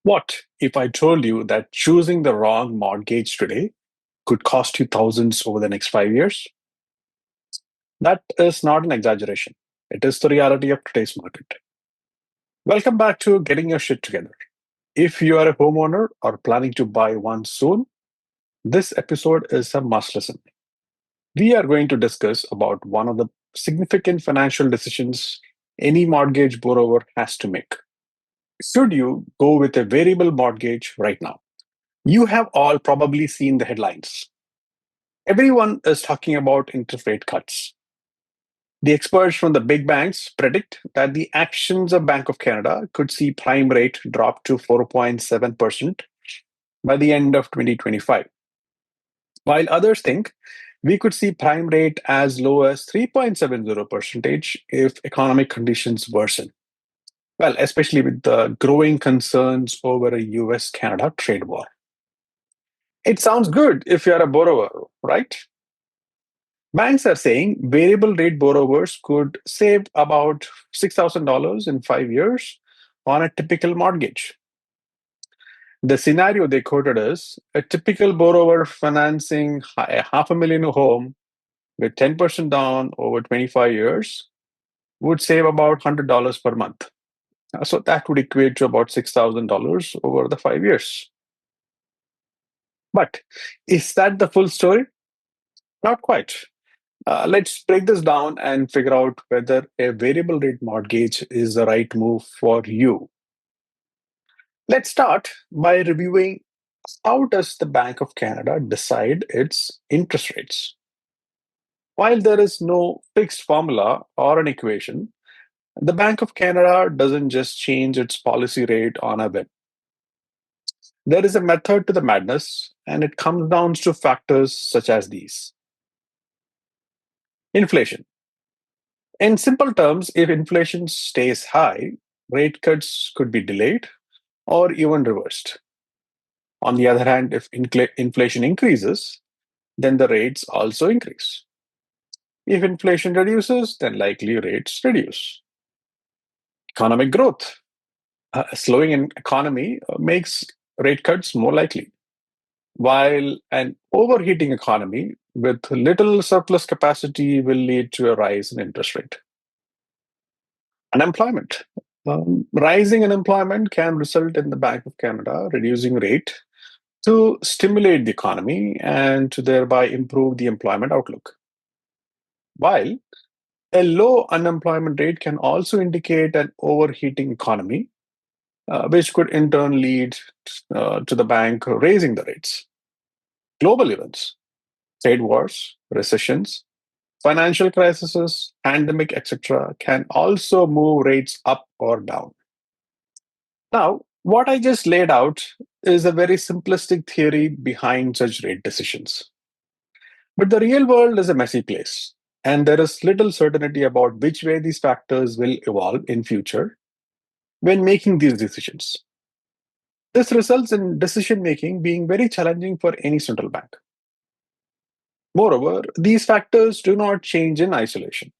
What if I told you that choosing the wrong mortgage today could cost you thousands over the next 5 years? That is not an exaggeration. It is the reality of today's market. Welcome back to Getting Your Shit Together. If you are a homeowner or planning to buy one soon, this episode is a must listen. We are going to discuss about one of the significant financial decisions any mortgage borrower has to make. Should you go with a variable mortgage right now? You have all probably seen the headlines. Everyone is talking about interest rate cuts. The experts from the big banks predict that the actions of Bank of Canada could see prime rate drop to 4.7% by the end of 2025, while others think we could see prime rate as low as 3.70% if economic conditions worsen. Well, especially with the growing concerns over a US Canada trade war. It sounds good if you're a borrower, right? Banks are saying variable rate borrowers could save about $6,000 in 5 years on a typical mortgage. The scenario they quoted is a typical borrower financing a half a million home with 10% down over 25 years would save about $100 per month. So that would equate to about $6,000 over the 5 years. But is that the full story? Not quite. Let's break this down and figure out whether a variable rate mortgage is the right move for you. Let's start by reviewing how does the Bank of Canada decide its interest rates? While there is no fixed formula or an equation, the Bank of Canada doesn't just change its policy rate on a whim. There is a method to the madness, and it comes down to factors such as these. Inflation. In simple terms, if inflation stays high, rate cuts could be delayed or even reversed. On the other hand, if inflation increases, then the rates also increase. If inflation reduces, then likely rates reduce. Economic growth. A slowing in economy makes rate cuts more likely, while an overheating economy with little surplus capacity will lead to a rise in interest rate. Unemployment. Rising unemployment can result in the Bank of Canada reducing rate to stimulate the economy and to thereby improve the employment outlook. While a low unemployment rate can also indicate an overheating economy, which could in turn lead to the bank raising the rates. Global events, trade wars, recessions, financial crises, pandemic, etc., can also move rates up or down. Now, what I just laid out is a very simplistic theory behind such rate decisions. But the real world is a messy place, and there is little certainty about which way these factors will evolve in future when making these decisions. This results in decision making being very challenging for any central bank. Moreover, these factors do not change in isolation.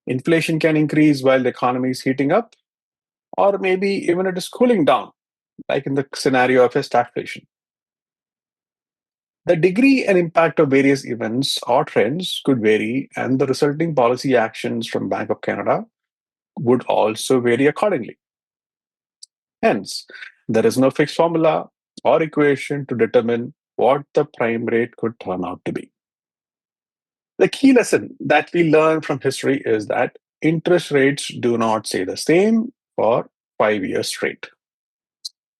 Inflation can increase while the economy is heating up, or maybe even it is cooling down, like in the scenario of a stagflation. The degree and impact of various events or trends could vary, and the resulting policy actions from Bank of Canada would also vary accordingly. Hence, there is no fixed formula or equation to determine what the prime rate could turn out to be. The key lesson that we learn from history is that interest rates do not stay the same for 5 years straight.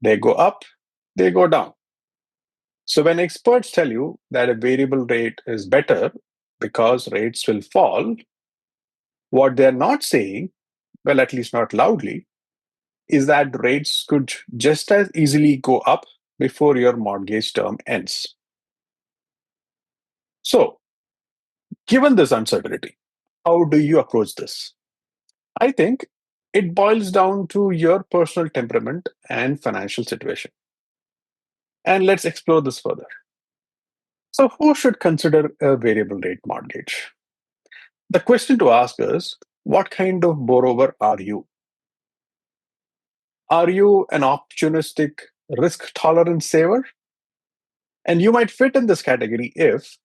They go up, they go down. So when experts tell you that a variable rate is better because rates will fall, what they're not saying, well, at least not loudly, is that rates could just as easily go up before your mortgage term ends. So, given this uncertainty, how do you approach this? I think it boils down to your personal temperament and financial situation. And let's explore this further. So, who should consider a variable rate mortgage? The question to ask is, what kind of borrower are you? Are you an opportunistic risk tolerant saver? And you might fit in this category if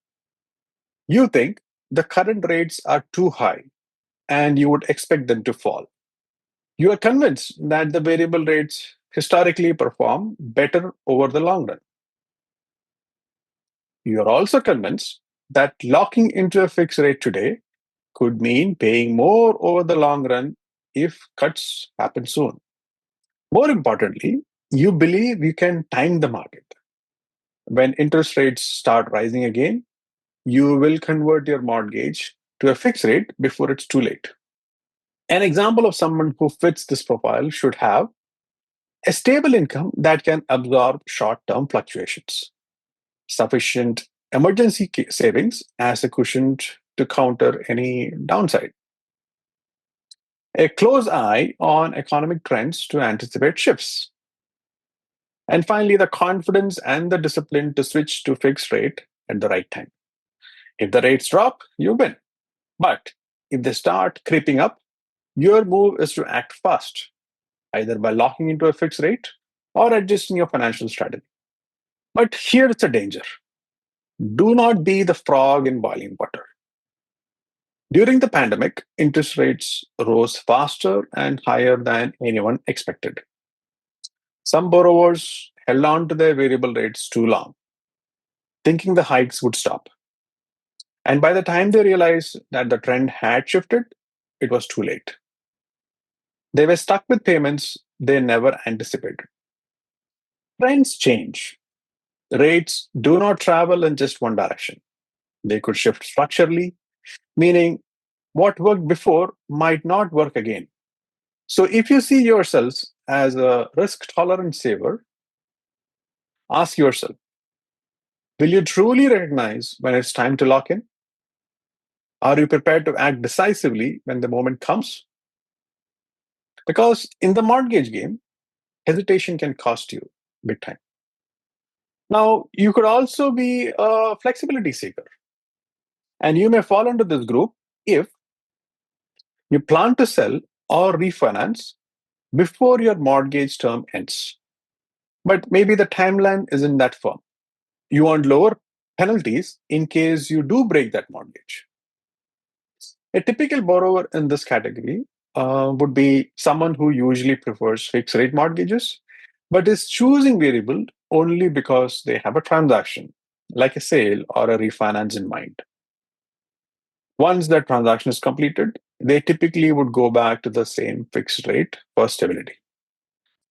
you think the current rates are too high and you would expect them to fall. You are convinced that the variable rates historically perform better over the long run. You are also convinced that locking into a fixed rate today could mean paying more over the long run if cuts happen soon. More importantly, you believe you can time the market. When interest rates start rising again, you will convert your mortgage to a fixed rate before it's too late. An example of someone who fits this profile should have a stable income that can absorb short term fluctuations, sufficient emergency savings as a cushion to counter any downside, a close eye on economic trends to anticipate shifts, and finally, the confidence and the discipline to switch to fixed rate at the right time. If the rates drop, you win. But if they start creeping up, your move is to act fast, either by locking into a fixed rate or adjusting your financial strategy. But here's the danger: do not be the frog in boiling water. During the pandemic, interest rates rose faster and higher than anyone expected. Some borrowers held on to their variable rates too long, thinking the hikes would stop. And by the time they realized that the trend had shifted, it was too late. They were stuck with payments they never anticipated. Trends change. Rates do not travel in just one direction. They could shift structurally, meaning what worked before might not work again. So if you see yourselves as a risk tolerant saver, ask yourself, will you truly recognize when it's time to lock in? Are you prepared to act decisively when the moment comes? Because in the mortgage game, hesitation can cost you big time. Now, you could also be a flexibility seeker, and you may fall into this group if you plan to sell or refinance before your mortgage term ends. But maybe the timeline isn't that firm. You want lower penalties in case you do break that mortgage. A typical borrower in this category would be someone who usually prefers fixed rate mortgages, but is choosing variable only because they have a transaction, like a sale or a refinance in mind. Once that transaction is completed, they typically would go back to the same fixed rate for stability.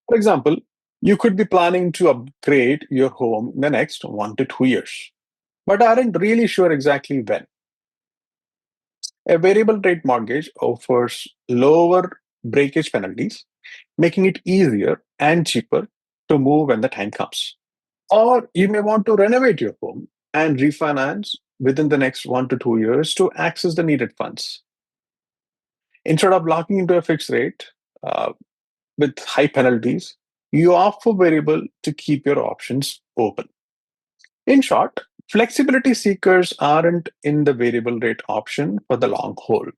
For example, you could be planning to upgrade your home in the next 1 to 2 years, but aren't really sure exactly when. A variable rate mortgage offers lower breakage penalties, making it easier and cheaper to move when the time comes. Or you may want to renovate your home and refinance within the next 1 to 2 years to access the needed funds. Instead of locking into a fixed rate with high penalties, you offer variable to keep your options open. In short, flexibility seekers aren't in the variable rate option for the long hold.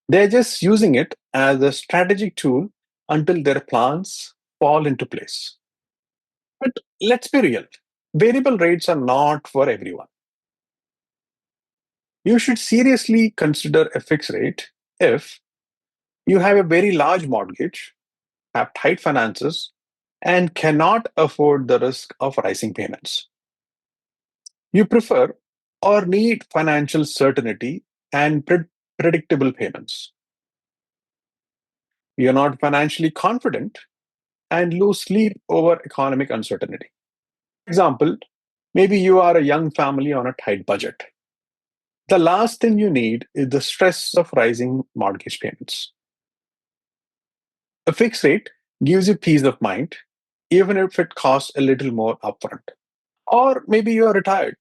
They're just using it as a strategic tool until their plans fall into place. But let's be real, variable rates are not for everyone. You should seriously consider a fixed rate if you have a very large mortgage, have tight finances, and cannot afford the risk of rising payments. You prefer or need financial certainty and predictable payments. You're not financially confident and lose sleep over economic uncertainty. For example, maybe you are a young family on a tight budget. The last thing you need is the stress of rising mortgage payments. A fixed rate gives you peace of mind, even if it costs a little more upfront. Or maybe you are retired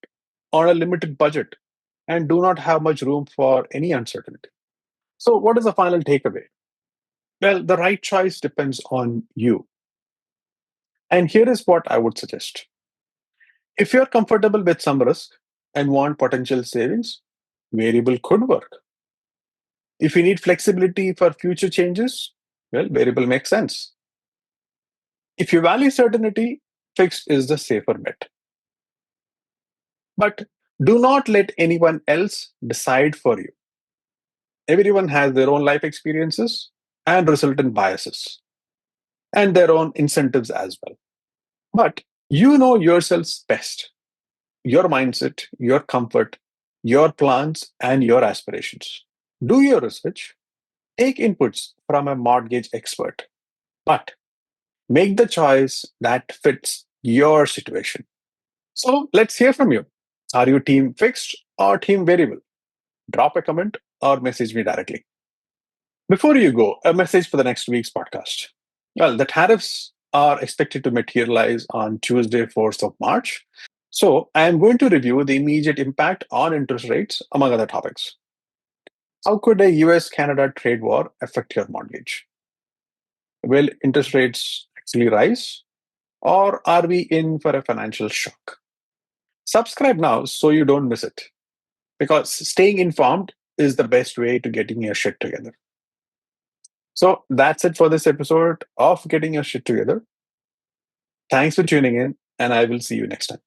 on a limited budget and do not have much room for any uncertainty. So, what is the final takeaway? Well, the right choice depends on you. And here is what I would suggest. If you're comfortable with some risk and want potential savings, variable could work. If you need flexibility for future changes, well, variable makes sense. If you value certainty, fixed is the safer bet. But do not let anyone else decide for you. Everyone has their own life experiences and resultant biases and their own incentives as well. But you know yourselves best, your mindset, your comfort, your plans, and your aspirations. Do your research, take inputs from a mortgage expert, but make the choice that fits your situation. So let's hear from you. Are you team fixed or team variable? Drop a comment or message me directly. Before you go, a message for the next week's podcast. Well, the tariffs are expected to materialize on Tuesday, 4th of March. So I am going to review the immediate impact on interest rates, among other topics. How could a US Canada trade war affect your mortgage? Will interest rates actually rise? Or are we in for a financial shock? Subscribe now so you don't miss it. Because staying informed is the best way to getting your shit together. So that's it for this episode of Getting Your Shit Together. Thanks for tuning in, and I will see you next time.